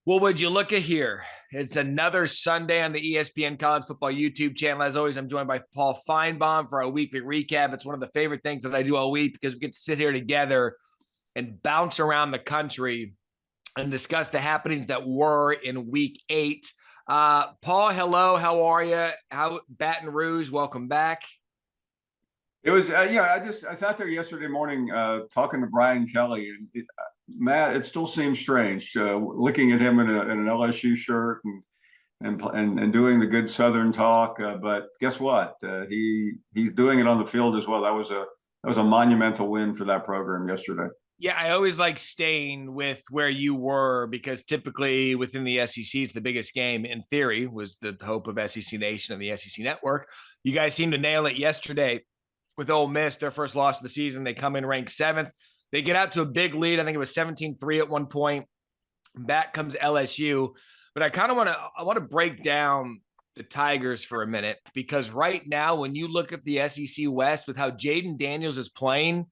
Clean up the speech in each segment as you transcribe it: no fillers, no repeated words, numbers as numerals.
Well, would you look at here? It's another Sunday on the ESPN College Football YouTube channel. As always, I'm joined by Paul Finebaum for our weekly recap. It's one of the favorite things that I do all week because we get to sit here together and bounce around the country and discuss the happenings that were in week 8. Paul, hello. How are you? How Baton Rouge? Welcome back. It was, I sat there yesterday morning talking to Brian Kelly, and Matt, it still seems strange looking at him in an LSU shirt and doing the good Southern talk. But guess what? He's doing it on the field as well. That was a monumental win for that program yesterday. Yeah, I always like staying with where you were because typically within the SEC, it's the biggest game in theory was the hope of SEC Nation and the SEC Network. You guys seemed to nail it yesterday with Ole Miss, their first loss of the season. They come in ranked 7th. They get out to a big lead. I think it was 17-3 at one point. Back comes LSU. But I want to break down the Tigers for a minute because right now, when you look at the SEC West with how Jaden Daniels is playing,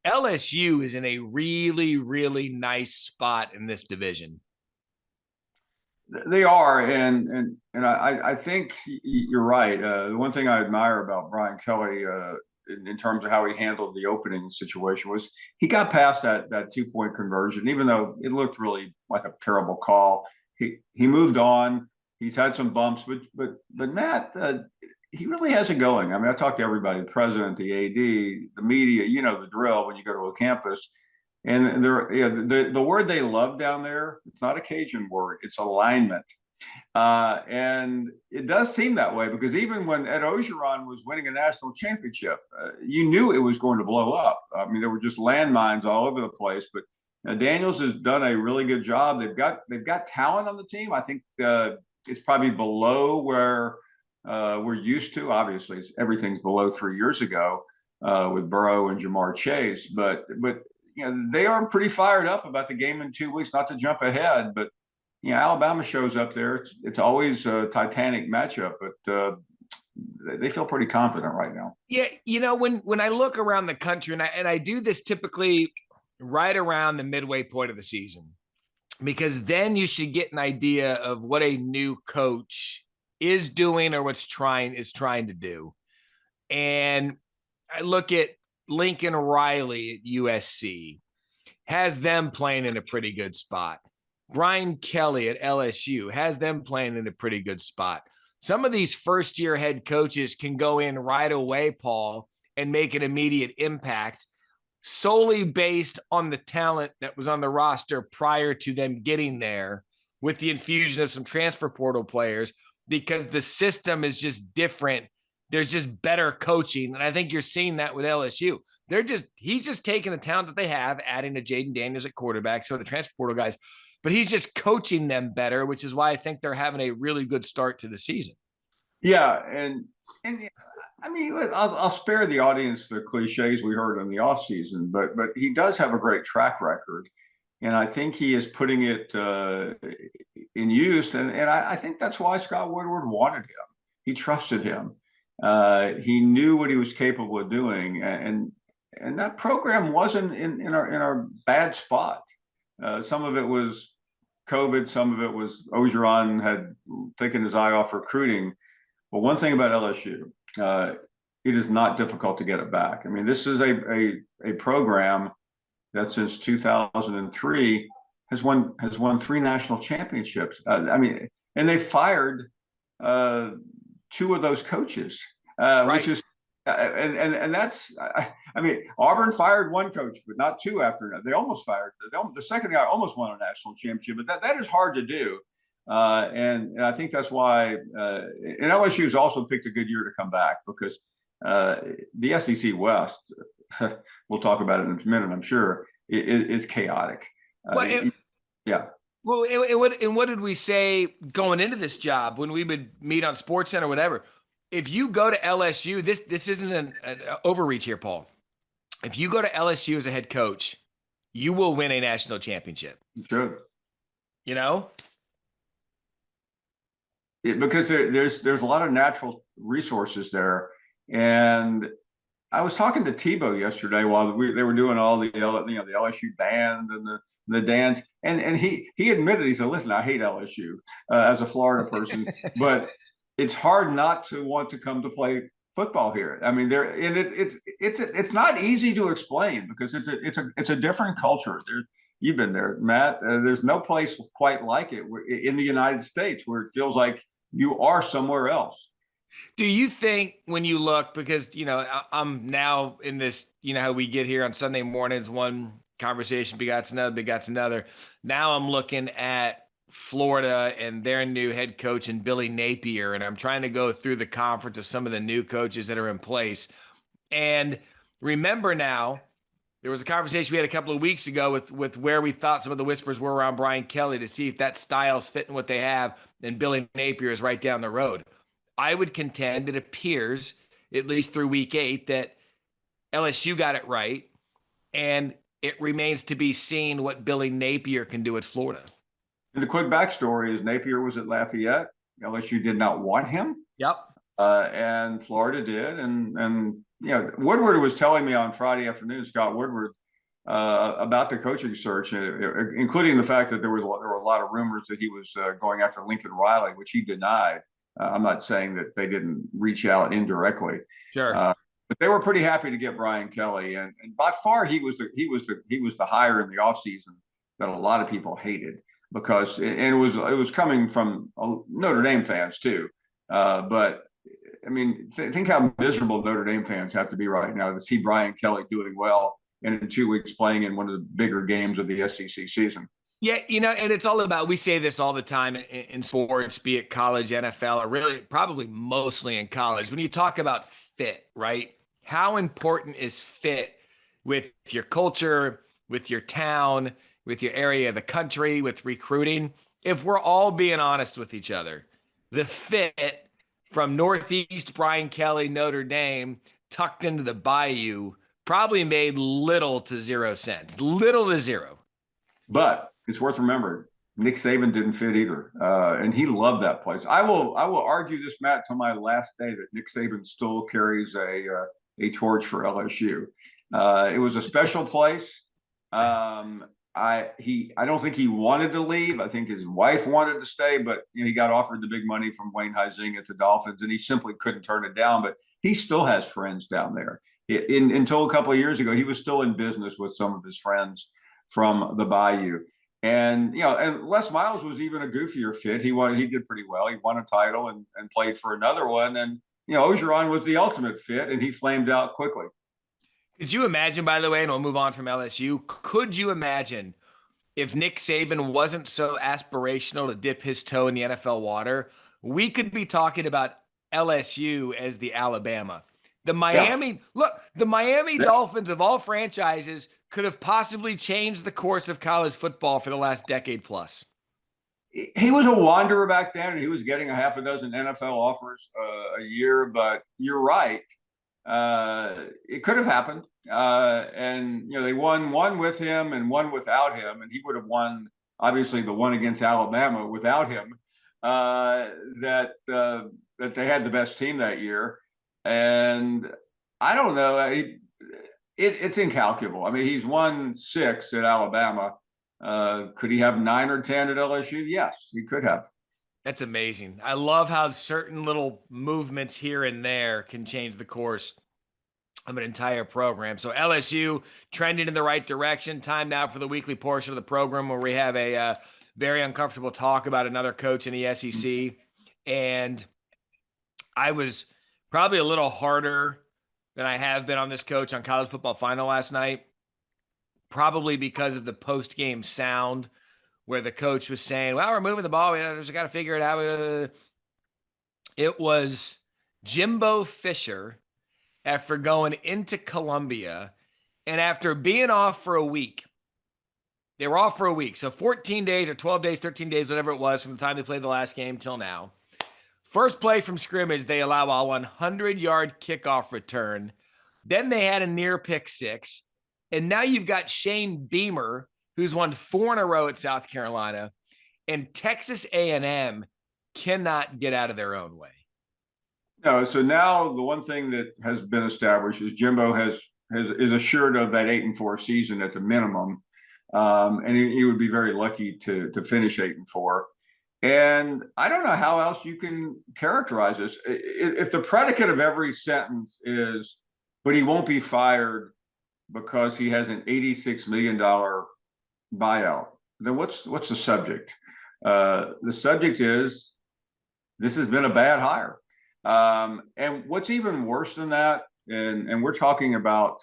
LSU is in a really, really nice spot in this division. They are, and I think you're right. The one thing I admire about Brian Kelly, in terms of how he handled the opening situation, was he got past that 2-point conversion, even though it looked really like a terrible call. He moved on. He's had some bumps, but Matt, he really has it going. I mean, I talked to everybody, the president, the AD, the media. You know the drill when you go to a campus. And the word they love down there, it's not a Cajun word, it's alignment. And it does seem that way because even when Ed Ogeron was winning a national championship, you knew it was going to blow up. I mean, there were just landmines all over the place. But Daniels has done a really good job. They've got talent on the team. I think it's probably below where we're used to. Obviously, everything's below 3 years ago with Burrow and Jamar Chase. But they are pretty fired up about the game in 2 weeks. Not to jump ahead, but Alabama shows up there. It's always a titanic matchup, but they feel pretty confident right now. Yeah, when I look around the country, and I do this typically right around the midway point of the season, because then you should get an idea of what a new coach is doing or is trying to do. And I look at Lincoln Riley at USC, has them playing in a pretty good spot. Brian Kelly at LSU has them playing in a pretty good spot. Some of these first-year head coaches can go in right away, Paul, and make an immediate impact solely based on the talent that was on the roster prior to them getting there with the infusion of some transfer portal players because the system is just different. There's just better coaching. And I think you're seeing that with LSU. He's just taking the talent that they have, adding to Jaden Daniels at quarterback, so the transfer portal guys, but he's just coaching them better, which is why I think they're having a really good start to the season. Yeah, and I mean, I'll spare the audience the cliches we heard in the offseason, but he does have a great track record, and I think he is putting it in use, and I think that's why Scott Woodward wanted him. He trusted him. He knew what he was capable of doing, and that program wasn't in our bad spot. Some of it was COVID, some of it was Ogeron had taken his eye off recruiting. But one thing about LSU, it is not difficult to get it back. I mean, this is a program that since 2003 has won 3 national championships. And they fired 2 of those coaches, Right. which is and that's Auburn fired 1 coach, but not 2 after that. They almost fired the second guy almost won a national championship, but that is hard to do. And I think that's why and LSU's also picked a good year to come back because the SEC West, we'll talk about it in a minute, I'm sure, is chaotic. Yeah. Well, what did we say going into this job when we would meet on SportsCenter or whatever? If you go to LSU, this isn't an overreach here, Paul. If you go to LSU as a head coach, you will win a national championship. Sure. It, because there's a lot of natural resources there, and I was talking to Tebow yesterday while they were doing all the the LSU band and the dance, and he admitted, he said, "Listen, I hate LSU as a Florida person, but it's hard not to want to come to play football here. I mean, it's not easy to explain because it's a different culture. You've been there, Matt. There's no place quite like it in the United States where it feels like you are somewhere else." Do you think when you look, because, I'm now in this, how we get here on Sunday mornings, one conversation begots another. Now I'm looking at Florida and their new head coach and Billy Napier, and I'm trying to go through the conference of some of the new coaches that are in place. And remember now, there was a conversation we had a couple of weeks ago with where we thought some of the whispers were around Brian Kelly to see if that style's fitting what they have, and Billy Napier is right down the road. I would contend it appears, at least through week 8, that LSU got it right, and it remains to be seen what Billy Napier can do at Florida. And the quick backstory is Napier was at Lafayette. LSU did not want him. Yep. And Florida did. And Woodward was telling me on Friday afternoon, Scott Woodward, about the coaching search, including the fact that there were a lot of rumors that he was going after Lincoln Riley, which he denied. I'm not saying that they didn't reach out indirectly. Sure. But they were pretty happy to get Brian Kelly, and by far he was the hire in the offseason that a lot of people hated because it was coming from Notre Dame fans too. But I mean, think how miserable Notre Dame fans have to be right now to see Brian Kelly doing well and in 2 weeks playing in one of the bigger games of the SEC season. Yeah, and it's all about, we say this all the time in sports, be it college, NFL, or really probably mostly in college. When you talk about fit, right? How important is fit with your culture, with your town, with your area of the country, with recruiting? If we're all being honest with each other, the fit from Northeast Brian Kelly, Notre Dame, tucked into the bayou, probably made little to zero sense. Little to zero. But it's worth remembering, Nick Saban didn't fit either, and he loved that place. I will argue this, Matt, till my last day that Nick Saban still carries a torch for LSU. It was a special place. I don't think he wanted to leave. I think his wife wanted to stay, but he got offered the big money from Wayne Huizing at the Dolphins, and he simply couldn't turn it down. But he still has friends down there. Until a couple of years ago, he was still in business with some of his friends from the Bayou. And and Les Miles was even a goofier fit. He did pretty well. He won a title and played for another one. And Ogeron was the ultimate fit, and he flamed out quickly. Could you imagine, by the way, and we'll move on from LSU, could you imagine if Nick Saban wasn't so aspirational to dip his toe in the NFL water, we could be talking about LSU as the Alabama. The Miami Dolphins of all franchises could have possibly changed the course of college football for the last decade plus. He was a wanderer back then, and he was getting a half a dozen NFL offers a year. But you're right. It could have happened. And they won one with him and one without him. And he would have won, obviously, the one against Alabama without him, that they had the best team that year. And I don't know. It's incalculable. I mean, he's won 6 at Alabama. Could he have 9 or 10 at LSU? Yes, he could have. That's amazing. I love how certain little movements here and there can change the course of an entire program. So LSU trending in the right direction. Time now for the weekly portion of the program where we have a very uncomfortable talk about another coach in the SEC. And I was probably a little harder than I have been on this coach on College Football Final last night, probably because of the post-game sound where the coach was saying, well, we're moving the ball. We just got to figure it out. It was Jimbo Fisher after going into Columbia and after being off for a week. They were off for a week. So 14 days or 12 days, 13 days, whatever it was from the time they played the last game till now. First play from scrimmage, they allow a 100-yard kickoff return. Then they had a near pick 6. And now you've got Shane Beamer, who's won 4 in a row at South Carolina, and Texas A&M cannot get out of their own way. No, so now the one thing that has been established is Jimbo is assured of that 8-4 season at the minimum, and he would be very lucky to finish 8-4. And I don't know how else you can characterize this. If the predicate of every sentence is, but he won't be fired because he has an $86 million buyout, then what's the subject? The subject is this has been a bad hire. And what's even worse than that, and we're talking about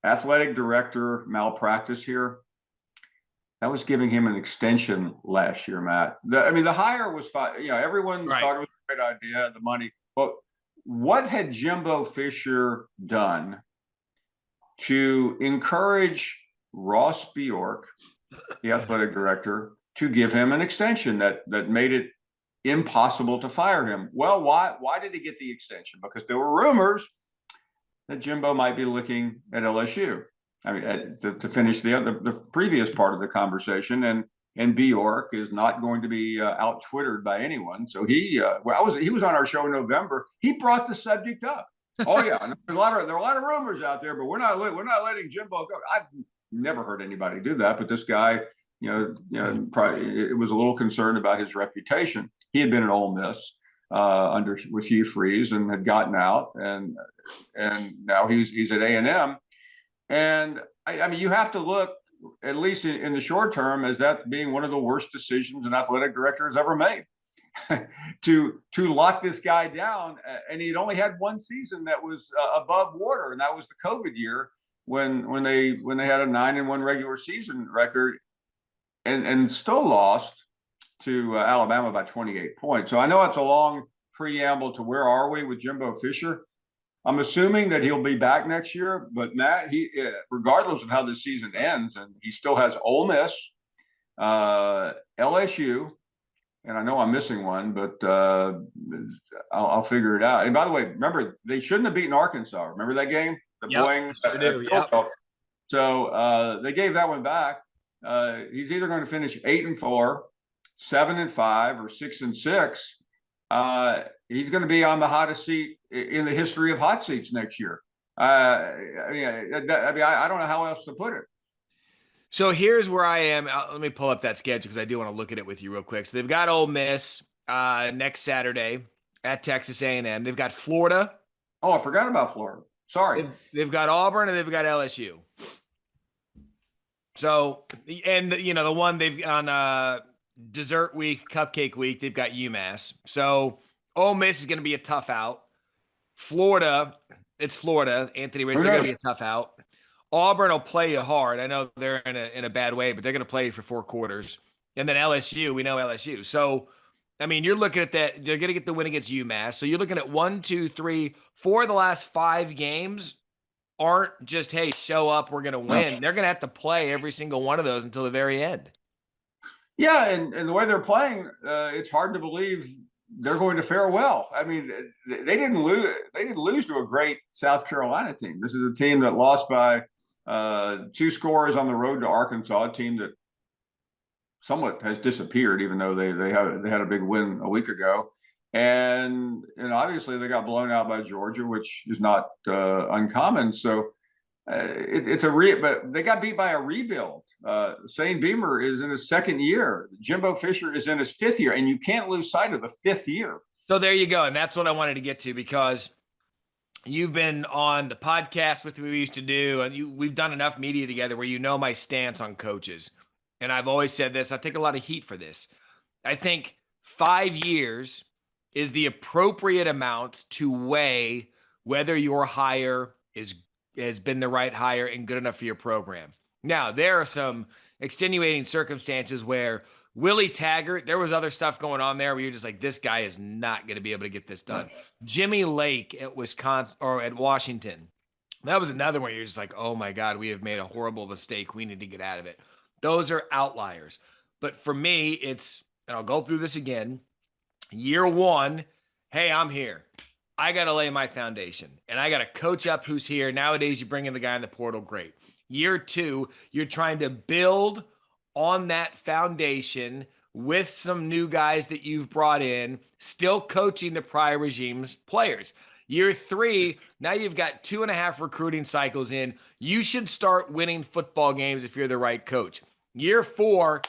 athletic director malpractice here. That was giving him an extension last year, Matt. The hire was fine. Everyone thought it was a great idea, the money. But what had Jimbo Fisher done to encourage Ross Bjork, the athletic director, to give him an extension that made it impossible to fire him? Well, why did he get the extension? Because there were rumors that Jimbo might be looking at LSU. I mean, to finish the previous part of the conversation, and Bjork is not going to be out Twittered by anyone. So he was on our show in November. He brought the subject up. Oh yeah, there are a lot of rumors out there, but we're not letting Jimbo go. I've never heard anybody do that, but this guy, probably it was a little concerned about his reputation. He had been at Ole Miss with Hugh Freeze and had gotten out, and now he's at A&M. And I mean, you have to look, at least in the short term, as that being one of the worst decisions an athletic director has ever made, to lock this guy down. And he'd only had one season that was above water, and that was the COVID year when they had a 9-1 regular season record, and still lost to Alabama by 28 points. So I know it's a long preamble to where are we with Jimbo Fisher. I'm assuming that he'll be back next year, but Matt, regardless of how the season ends, and he still has Ole Miss, LSU, and I know I'm missing one, but I'll figure it out. And by the way, remember, they shouldn't have beaten Arkansas. Remember that game? Boeing. Yep. So they gave that one back. He's either going to finish 8-4, 7-5, or 6-6. He's going to be on the hottest seat in the history of hot seats next year. I don't know how else to put it. So here's where I am. Let me pull up that schedule because I do want to look at it with you real quick. So they've got Ole Miss next Saturday at Texas A&M. They've got Florida. Oh, I forgot about Florida. Sorry. They've got Auburn and they've got LSU. So, and the one they've on dessert week, cupcake week, they've got UMass. So Ole Miss is going to be a tough out. Florida, it's Florida. Anthony Ridge, they're going to be a tough out. Auburn will play you hard. I know they're in a bad way, but they're going to play you for 4 quarters. And then LSU, we know LSU. So, I mean, you're looking at that. They're going to get the win against UMass. So you're looking at 1, 2, 3, 4 of the last 5 games aren't just, hey, show up, we're going to win. They're going to have to play every single one of those until the very end. Yeah, and the way they're playing, it's hard to believe they're going to fare well. I mean, they didn't lose. They didn't lose to a great South Carolina team. This is a team that lost by 2 scores on the road to Arkansas, a team that somewhat has disappeared, even though they had a big win a week ago. And obviously they got blown out by Georgia, which is not uncommon. So but they got beat by a rebuild. Shane Beamer is in his 2nd year. Jimbo Fisher is in his 5th year, and you can't lose sight of the 5th year. So there you go. And that's what I wanted to get to, because you've been on the podcast with me we used to do, and we've done enough media together where you know my stance on coaches. And I've always said this, I take a lot of heat for this. I think 5 years is the appropriate amount to weigh whether your hire has been the right hire and good enough for your program. Now, there are some extenuating circumstances where Willie Taggart, there was other stuff going on there where you're just like, this guy is not going to be able to get this done. Jimmy Lake at Wisconsin or at Washington, that was another one where you're just like, oh my God, we have made a horrible mistake. We need to get out of it. Those are outliers. But for me, and I'll go through this again, year 1, hey, I'm here. I got to lay my foundation, and I got to coach up who's here. Nowadays, you bring in the guy in the portal, great. Year 2, you're trying to build on that foundation with some new guys that you've brought in, still coaching the prior regime's players. Year 3, now you've got 2.5 recruiting cycles in. You should start winning football games if you're the right coach. Year 4,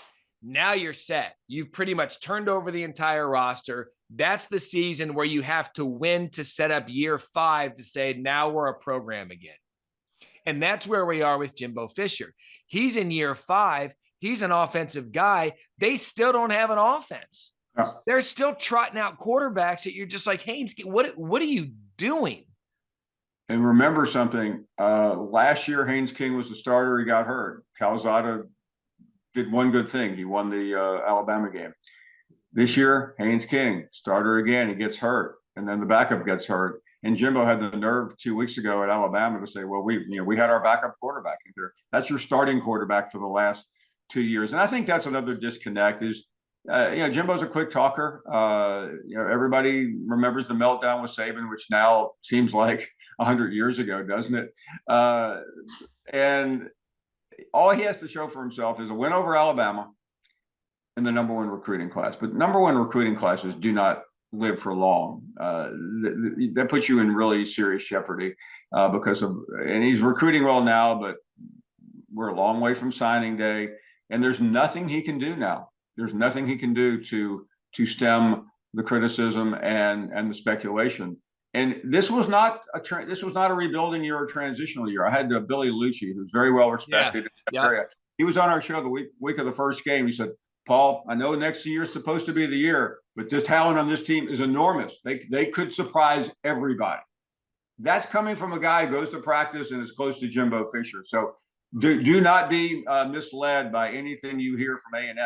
now you're set. You've pretty much turned over the entire roster. That's the season where you have to win to set up year 5 to say, now we're a program again. And that's where we are with Jimbo Fisher. He's in year 5. He's an offensive guy. They still don't have an offense. Yeah. They're still trotting out quarterbacks that you're just like, Haynes, what are you doing? And remember something. Last year, Haynes King was the starter. He got hurt. Calzada did one good thing. He won the Alabama game. This year, Haynes King, starter again. He gets hurt, and then the backup gets hurt. And Jimbo had the nerve 2 weeks ago at Alabama to say, well, we had our backup quarterback in here. That's your starting quarterback for the last 2 years. And I think that's another disconnect is, Jimbo's a quick talker. Everybody remembers the meltdown with Saban, which now seems like 100 years ago, doesn't it? And all he has to show for himself is a win over Alabama in the number 1 recruiting class. But number 1 recruiting classes do not live for long. That puts you in really serious jeopardy and he's recruiting well now, but we're a long way from signing day. And there's nothing he can do now. There's nothing he can do to stem the criticism and the speculation. And this was not a rebuilding year or transitional year. I had Billy Napier, who's very well respected in that area. He was on our show the week of the first game. He said, Paul, I know next year is supposed to be the year, but the talent on this team is enormous. They could surprise everybody. That's coming from a guy who goes to practice and is close to Jimbo Fisher. So do not be misled by anything you hear from A&M.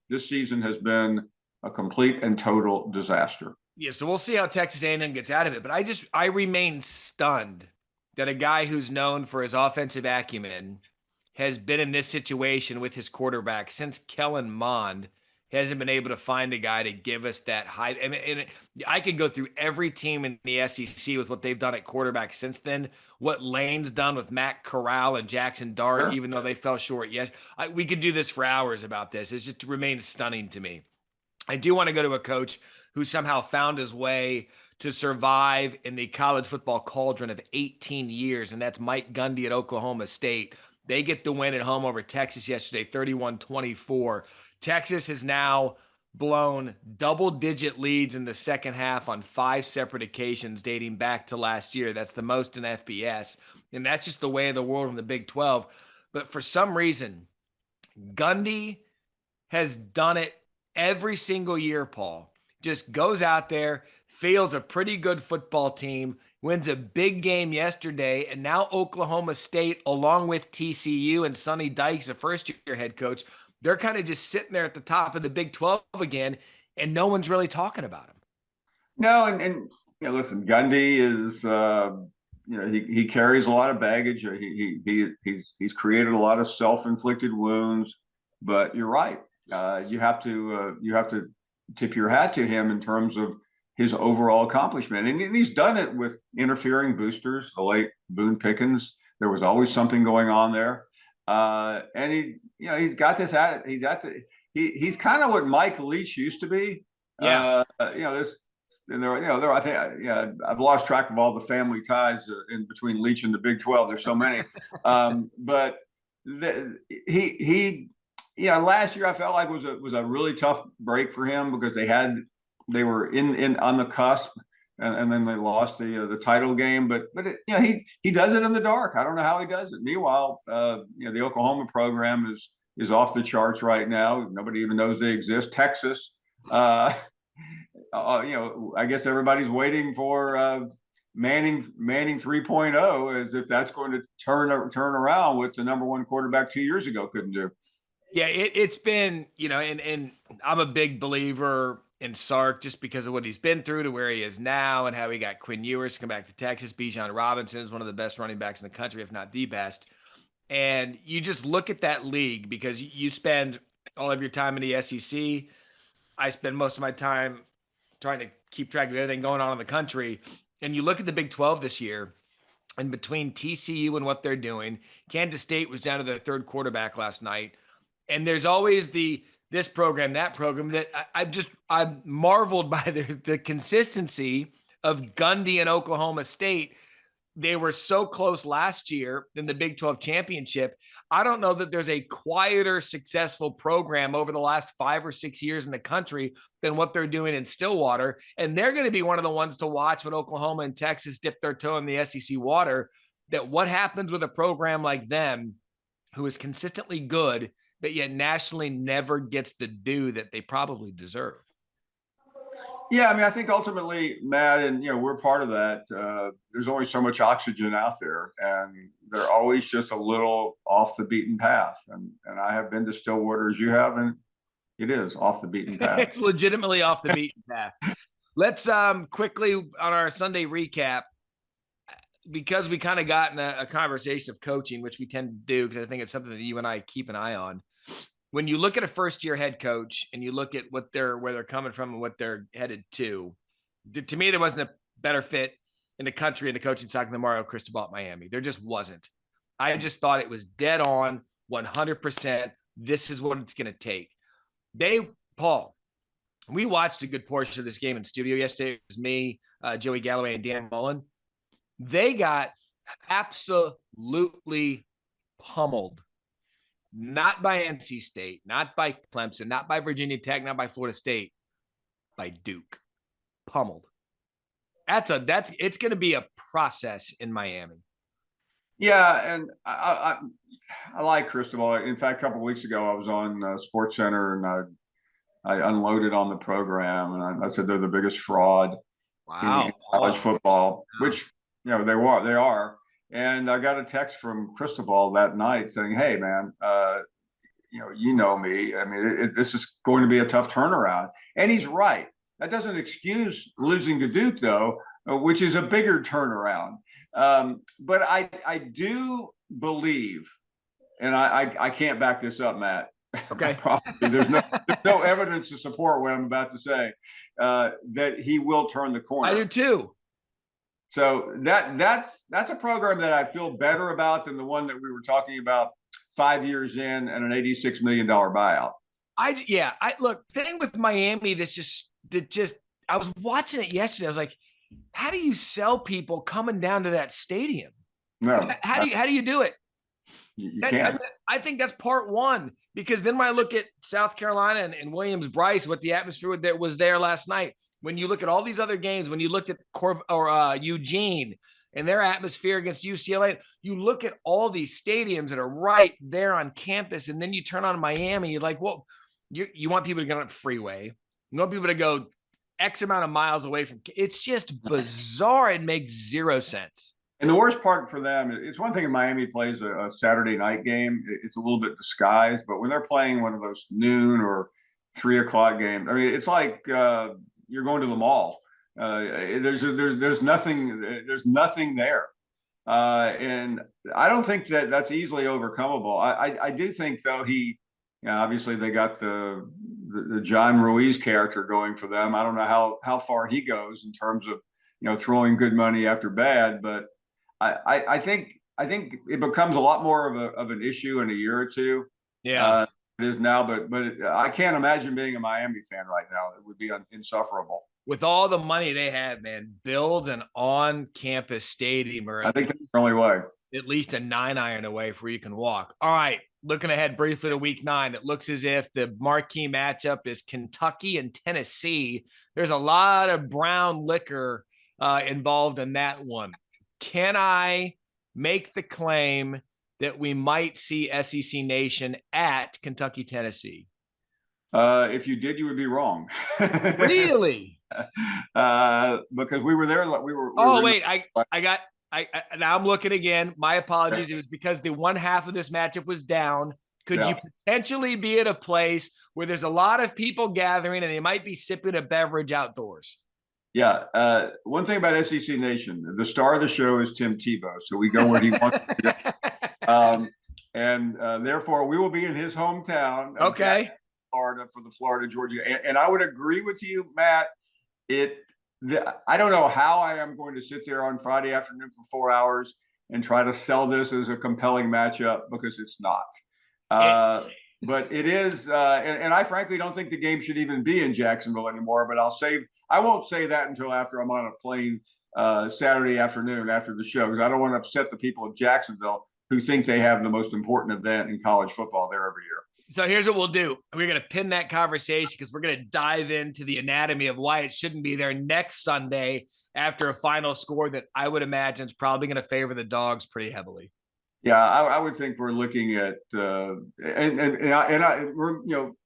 This season has been a complete and total disaster. Yeah, so we'll see how Texas A&M gets out of it. But I remain stunned that a guy who's known for his offensive acumen has been in this situation with his quarterback since Kellen Mond hasn't been able to find a guy to give us that high. And I could go through every team in the SEC with what they've done at quarterback since then, what Lane's done with Matt Corral and Jackson Dart, sure, even though they fell short. Yes, we could do this for hours about this. It just remains stunning to me. I do want to go to a coach who somehow found his way to survive in the college football cauldron of 18 years, and that's Mike Gundy at Oklahoma State. They get the win at home over Texas yesterday, 31-24. Texas has now blown double-digit leads in the second half on 5 separate occasions dating back to last year. That's the most in FBS, and that's just the way of the world in the Big 12. But for some reason, Gundy has done it every single year, Paul. Just goes out there, fields a pretty good football team, wins a big game yesterday, and now Oklahoma State, along with TCU and Sonny Dykes, the first-year head coach, they're kind of just sitting there at the top of the Big 12 again, and no one's really talking about him. No, and listen, Gundy is, he carries a lot of baggage. He's created a lot of self-inflicted wounds, but you're right. You have to tip your hat to him in terms of his overall accomplishment. And he's done it with interfering boosters, the late Boone Pickens. There was always something going on there. And he's got this he's kind of what Mike Leach used to be. Yeah. I think I've lost track of all the family ties in between Leach and the Big 12. There's so many. But last year I felt like was a really tough break for him because they were in on the cusp, and then they lost the title game. But he does it in the dark. I don't know how he does it. Meanwhile, the Oklahoma program is off the charts right now. Nobody even knows they exist. Texas, I guess everybody's waiting for Manning 3.0, as if that's going to turn around with the number 1 quarterback 2 years ago couldn't do. Yeah, it's been, and I'm a big believer in Sark just because of what he's been through to where he is now and how he got Quinn Ewers to come back to Texas. Bijan Robinson is one of the best running backs in the country, if not the best. And you just look at that league because you spend all of your time in the SEC. I spend most of my time trying to keep track of everything going on in the country. And you look at the Big 12 this year, and between TCU and what they're doing, Kansas State was down to their 3rd quarterback last night. And there's always the this program, that program, that I'm marveled by the consistency of Gundy and Oklahoma State. They were so close last year in the Big 12 championship. I don't know that there's a quieter, successful program over the last 5 or 6 years in the country than what they're doing in Stillwater. And they're going to be one of the ones to watch when Oklahoma and Texas dip their toe in the SEC water, that what happens with a program like them, who is consistently good, but yet nationally never gets the due that they probably deserve. Yeah, I mean, I think ultimately, Matt, and we're part of that. There's only so much oxygen out there, and they're always just a little off the beaten path. And I have been to Stillwater as you have, and it is off the beaten path. It's legitimately off the beaten path. Let's quickly on our Sunday recap, because we kind of got in a conversation of coaching, which we tend to do because I think it's something that you and I keep an eye on. When you look at a first-year head coach and you look at where they're coming from and what they're headed to me, there wasn't a better fit in the country in the coaching side than Mario Cristobal at Miami. There just wasn't. I just thought it was dead on, 100%. This is what it's going to take. Paul, we watched a good portion of this game in studio yesterday. It was me, Joey Galloway, and Dan Mullen. They got absolutely pummeled. Not by NC State, not by Clemson, not by Virginia Tech, not by Florida State, by Duke. Pummeled. It's going to be a process in Miami. Yeah, and I like Cristobal. In fact, a couple of weeks ago, I was on SportsCenter and I unloaded on the program, and I said they're the biggest fraud in college football, which they are. And I got a text from Cristobal that night saying, "Hey, man, you know me. I mean, this is going to be a tough turnaround." And he's right. That doesn't excuse losing to Duke, though, which is a bigger turnaround. But I do believe, and I can't back this up, Matt. Okay. There's no evidence to support what I'm about to say, that he will turn the corner. I do too. So that's a program that I feel better about than the one that we were talking about 5 years in and an $86 million buyout. Look, thing with Miami, I was watching it yesterday. I was like, how do you sell people coming down to that stadium? No. How do you do it? You can't. I think that's part one, because then when I look at South Carolina and Williams-Brice, what the atmosphere that was there last night, when you look at all these other games, when you looked at Eugene and their atmosphere against UCLA, you look at all these stadiums that are right there on campus, and then you turn on Miami, you're like, well, you want people to get on the freeway. You want people to go X amount of miles away from – it's just bizarre. It makes zero sense. And the worst part for them, it's one thing if Miami plays a Saturday night game, it's a little bit disguised, but when they're playing one of those noon or 3 o'clock games, I mean, it's like you're going to the mall. There's nothing there. And I don't think that's easily overcomable. I do think, though, obviously they got the John Ruiz character going for them. I don't know how far he goes in terms of, throwing good money after bad, but I think it becomes a lot more of an issue in a year or two. Yeah, it is now, but I can't imagine being a Miami fan right now. It would be insufferable. With all the money they have, man, build an on-campus stadium, or I think that's the only way. At least a 9-iron away where you can walk. All right, looking ahead briefly to Week 9, it looks as if the marquee matchup is Kentucky and Tennessee. There's a lot of brown liquor involved in that one. Can I make the claim that we might see SEC Nation at Kentucky, Tennessee? If you did, you would be wrong. Really? Because we were there. Now I'm looking again. My apologies. It was because the one half of this matchup was down. Could you potentially be at a place where there's a lot of people gathering and they might be sipping a beverage outdoors? Yeah. One thing about SEC Nation, the star of the show is Tim Tebow. So we go where he wants to go. And therefore, we will be in his hometown. Okay. Florida for the Florida-Georgia. And I would agree with you, Matt. I don't know how I am going to sit there on Friday afternoon for 4 hours and try to sell this as a compelling matchup, because it's not. But it is, and I frankly don't think the game should even be in Jacksonville anymore. But I won't say that until after I'm on a plane Saturday afternoon after the show, because I don't want to upset the people of Jacksonville who think they have the most important event in college football there every year. So here's what we'll do. We're going to pin that conversation because we're going to dive into the anatomy of why it shouldn't be there next Sunday after a final score that I would imagine is probably going to favor the Dogs pretty heavily. Yeah, I would think we're looking at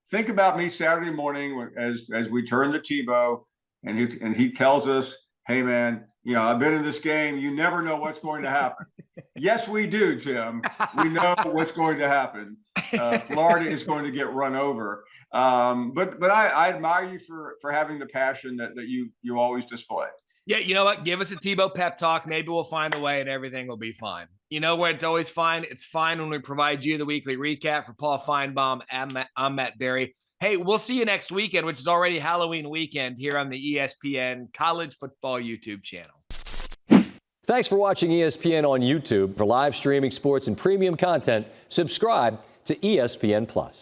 think about me Saturday morning as we turn to Tebow and he tells us, hey man, I've been in this game. You never know what's going to happen. Yes, we do, Tim. We know what's going to happen. Florida is going to get run over. But I admire you for having the passion that you always display. Yeah, you know what? Give us a Tebow pep talk. Maybe we'll find a way and everything will be fine. You know where it's always fine? It's fine when we provide you the weekly recap. For Paul Finebaum, I'm Matt Barrie. Hey, we'll see you next weekend, which is already Halloween weekend here on the ESPN College Football YouTube channel. Thanks for watching ESPN on YouTube. For live streaming sports and premium content, subscribe to ESPN+.